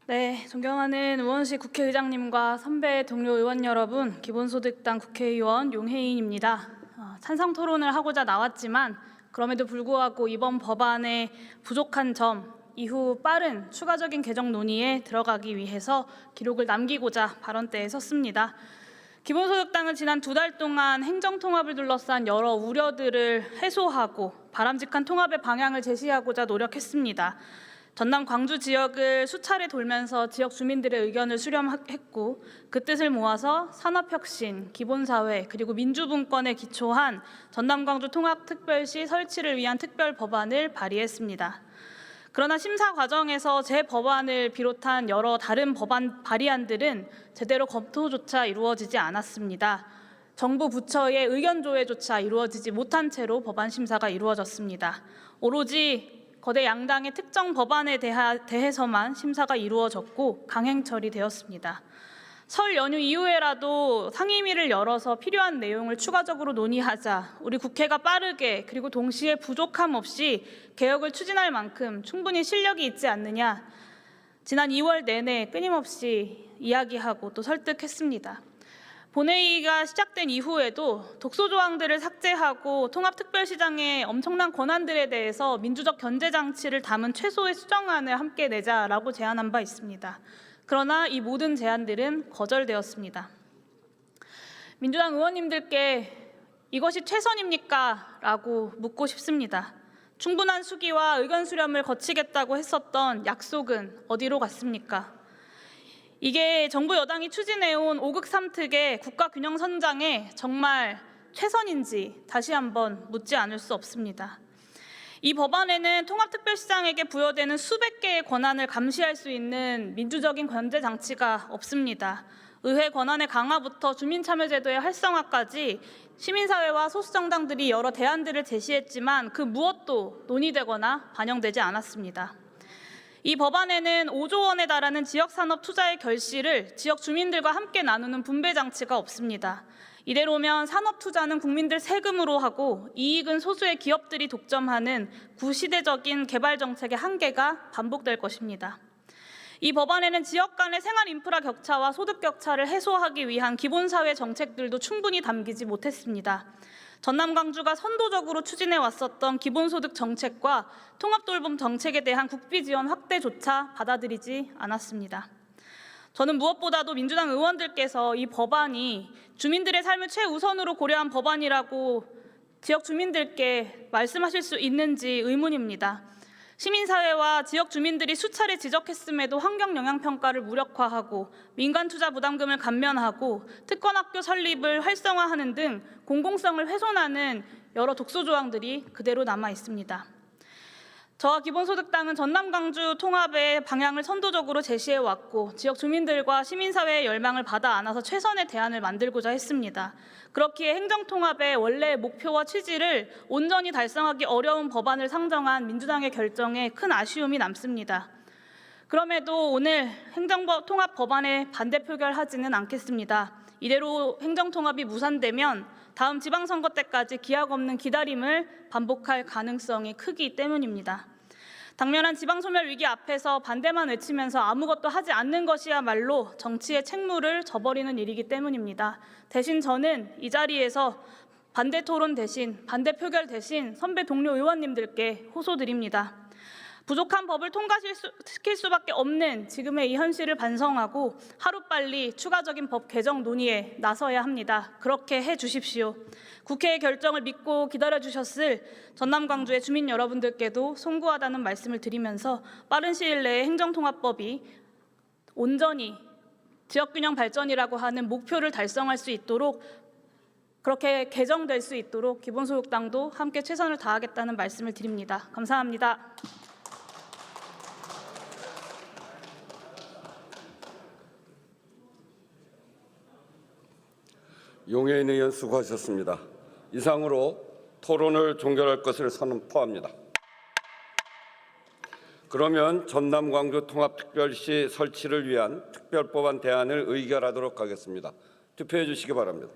네, 존경하는 우원식 국회의장님과 선배 동료 의원 여러분, 기본소득당 국회의원 용혜인입니다. 찬성 토론을 하고자 나왔지만 그럼에도 불구하고 이번 법안의 부족한 점, 이후 빠른 추가적인 개정 논의에 들어가기 위해서 기록을 남기고자 발언대에 섰습니다. 기본소득당은 지난 2달 동안 행정통합을 둘러싼 여러 우려들을 해소하고 바람직한 통합의 방향을 제시하고자 노력했습니다. 전남 광주 지역을 수차례 돌면서 지역 주민들의 의견을 수렴했고 그 뜻을 모아서 산업혁신, 기본사회, 그리고 민주분권에 기초한 전남 광주 통합특별시 설치를 위한 특별법안을 발의했습니다. 그러나 심사 과정에서 제 법안을 비롯한 여러 다른 법안 발의안들은 제대로 검토조차 이루어지지 않았습니다. 정부 부처의 의견 조회조차 이루어지지 못한 채로 법안 심사가 이루어졌습니다. 오로지 거대 양당의 특정 법안에 대해서만 심사가 이루어졌고 강행 처리되었습니다. 설 연휴 이후에라도 상임위를 열어서 필요한 내용을 추가적으로 논의하자, 우리 국회가 빠르게 그리고 동시에 부족함 없이 개혁을 추진할 만큼 충분히 실력이 있지 않느냐, 지난 2월 내내 끊임없이 이야기하고 또 설득했습니다. 본회의가 시작된 이후에도 독소 조항들을 삭제하고 통합특별시장의 엄청난 권한들에 대해서 민주적 견제 장치를 담은 최소의 수정안을 함께 내자라고 제안한 바 있습니다. 그러나 이 모든 제안들은 거절되었습니다. 민주당 의원님들께 이것이 최선입니까? 라고 묻고 싶습니다. 충분한 수기와 의견 수렴을 거치겠다고 했었던 약속은 어디로 갔습니까? 이게 정부 여당이 추진해온 5극 3특의 국가균형 선장에 정말 최선인지 다시 한번 묻지 않을 수 없습니다. 이 법안에는 통합특별시장에게 부여되는 수백 개의 권한을 감시할 수 있는 민주적인 견제 장치가 없습니다. 의회 권한의 강화부터 주민참여제도의 활성화까지 시민사회와 소수정당들이 여러 대안들을 제시했지만 그 무엇도 논의되거나 반영되지 않았습니다. 이 법안에는 5조 원에 달하는 지역산업 투자의 결실을 지역 주민들과 함께 나누는 분배 장치가 없습니다. 이대로면 산업 투자는 국민들 세금으로 하고 이익은 소수의 기업들이 독점하는 구시대적인 개발 정책의 한계가 반복될 것입니다. 이 법안에는 지역 간의 생활 인프라 격차와 소득 격차를 해소하기 위한 기본사회 정책들도 충분히 담기지 못했습니다. 전남 광주가 선도적으로 추진해 왔었던 기본소득 정책과 통합돌봄 정책에 대한 국비 지원 확대조차 받아들이지 않았습니다. 저는 무엇보다도 민주당 의원들께서 이 법안이 주민들의 삶을 최우선으로 고려한 법안이라고 지역 주민들께 말씀하실 수 있는지 의문입니다. 시민사회와 지역 주민들이 수차례 지적했음에도 환경영향평가를 무력화하고 민간투자 부담금을 감면하고 특권학교 설립을 활성화하는 등 공공성을 훼손하는 여러 독소조항들이 그대로 남아 있습니다. 저와 기본소득당은 전남 광주 통합의 방향을 선도적으로 제시해왔고 지역 주민들과 시민사회의 열망을 받아 안아서 최선의 대안을 만들고자 했습니다. 그렇기에 행정통합의 원래의 목표와 취지를 온전히 달성하기 어려운 법안을 상정한 민주당의 결정에 큰 아쉬움이 남습니다. 그럼에도 오늘 행정통합 법안에 반대 표결하지는 않겠습니다. 이대로 행정통합이 무산되면 다음 지방선거 때까지 기약 없는 기다림을 반복할 가능성이 크기 때문입니다. 당면한 지방소멸 위기 앞에서 반대만 외치면서 아무것도 하지 않는 것이야말로 정치의 책무를 져버리는 일이기 때문입니다. 대신 저는 이 자리에서 반대 토론 대신, 반대 표결 대신 선배 동료 의원님들께 호소드립니다. 부족한 법을 통과시킬 수밖에 없는 지금의 이 현실을 반성하고 하루빨리 추가적인 법 개정 논의에 나서야 합니다. 그렇게 해주십시오. 국회의 결정을 믿고 기다려주셨을 전남 광주의 주민 여러분들께도 송구하다는 말씀을 드리면서 빠른 시일 내에 행정통합법이 온전히 지역균형 발전이라고 하는 목표를 달성할 수 있도록 그렇게 개정될 수 있도록 기본소득당도 함께 최선을 다하겠다는 말씀을 드립니다. 감사합니다. 용혜인 의원 수고하셨습니다. 이상으로 토론을 종결할 것을 선포합니다. 그러면 전남 광주 통합특별시 설치를 위한 특별법안 대안을 의결하도록 하겠습니다. 투표해 주시기 바랍니다.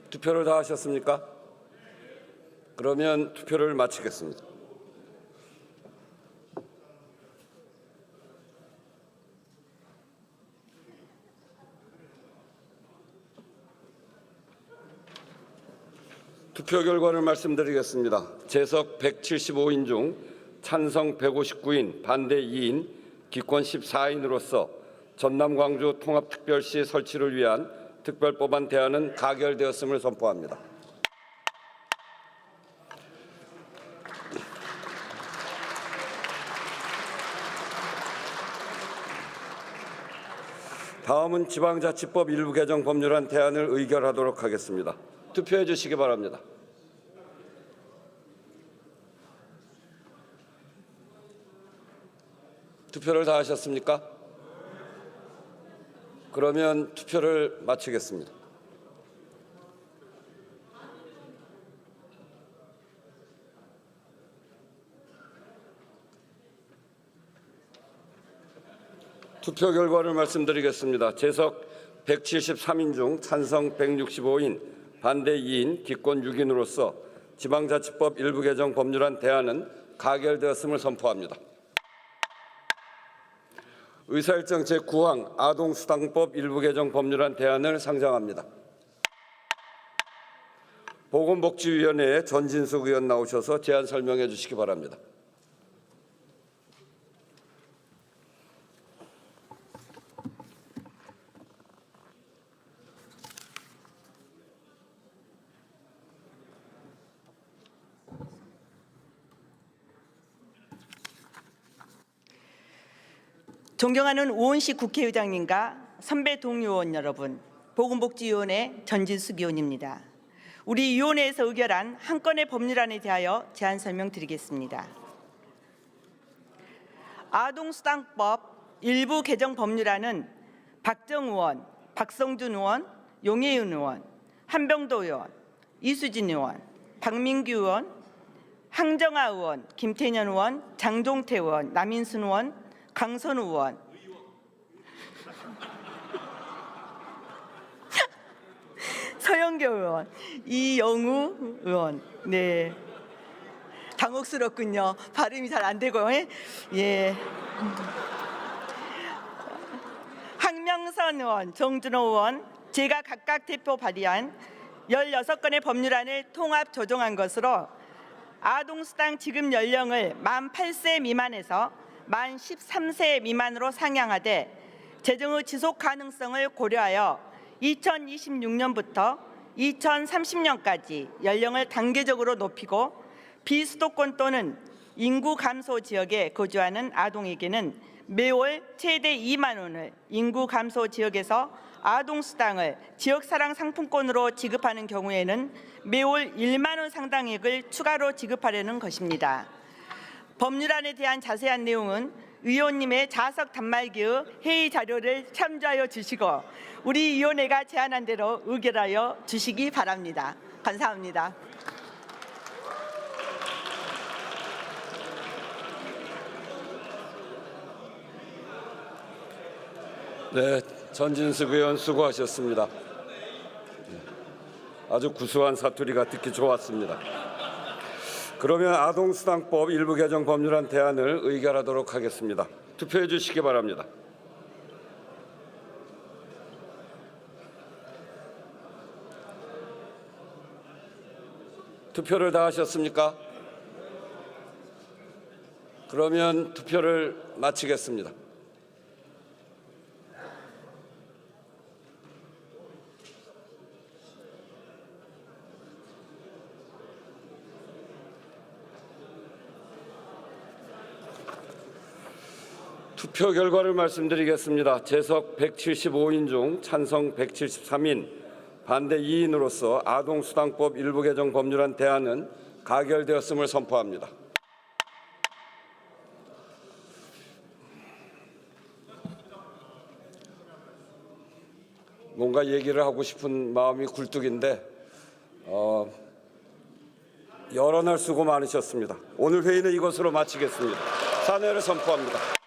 투표를 다 하셨습니까? 그러면 투표를 마치겠습니다. 투표 결과를 말씀드리겠습니다. 재석 175인 중 찬성 159인, 반대 2인, 기권 14인으로서 전남 광주 통합특별시 설치를 위한 특별법안 대안은 가결되었음을 선포합니다. 다음은 지방자치법 일부 개정 법률안 대안을 의결하도록 하겠습니다. 투표해 주시기 바랍니다. 투표를 다 하셨습니까? 그러면 투표를 마치겠습니다. 투표 결과를 말씀드리겠습니다. 재석 173인 중 찬성 165인, 반대 2인, 기권 6인으로서 지방자치법 일부 개정 법률안 대안은 가결되었음을 선포합니다. 의사일정 제9항 아동수당법 일부 개정 법률안 대안을 상정합니다. 보건복지위원회에 전진숙 의원 나오셔서 제안 설명해 주시기 바랍니다. 존경하는 우원식 국회의장님과 선배 동료의원 여러분, 보건복지위원회 전진숙 의원입니다. 우리 위원회에서 의결한 한 건의 법률안에 대하여 제안 설명드리겠습니다. 아동수당법 일부 개정 법률안은 박정 의원, 박성준 의원, 용혜윤 의원, 한병도 의원, 이수진 의원, 박민규 의원, 항정아 의원, 김태년 의원, 장종태 의원, 남인순 의원, 강선우 의원, 서영교 의원, 이영우 의원, 네, 당혹스럽군요. 발음이 잘 안 되고, 예. 황명선 의원, 정준호 의원, 제가 각각 대표 발의한 16건의 법률안을 통합 조정한 것으로 아동수당 지급 연령을 만 8세 미만에서 만 13세 미만으로 상향하되 재정의 지속 가능성을 고려하여 2026년부터 2030년까지 연령을 단계적으로 높이고 비수도권 또는 인구 감소 지역에 거주하는 아동에게는 매월 최대 2만 원을 인구 감소 지역에서 아동수당을 지역사랑 상품권으로 지급하는 경우에는 매월 1만 원 상당액을 추가로 지급하려는 것입니다. 법률안에 대한 자세한 내용은 의원님의 자석 단말기의 회의 자료를 참조하여 주시고 우리 위원회가 제안한 대로 의결하여 주시기 바랍니다. 감사합니다. 네, 전진숙 의원 수고하셨습니다. 아주 구수한 사투리가 듣기 좋았습니다. 그러면 아동수당법 일부 개정 법률안 대안을 의결하도록 하겠습니다. 투표해 주시기 바랍니다. 투표를 다 하셨습니까? 그러면 투표를 마치겠습니다. 투표 결과를 말씀드리겠습니다. 재석 175인 중 찬성 173인, 반대 2인으로서 아동수당법 일부 개정 법률안 대안은 가결되었음을 선포합니다. 뭔가 얘기를 하고 싶은 마음이 굴뚝인데 여러 날 수고 많으셨습니다. 오늘 회의는 이것으로 마치겠습니다. 사내를 선포합니다.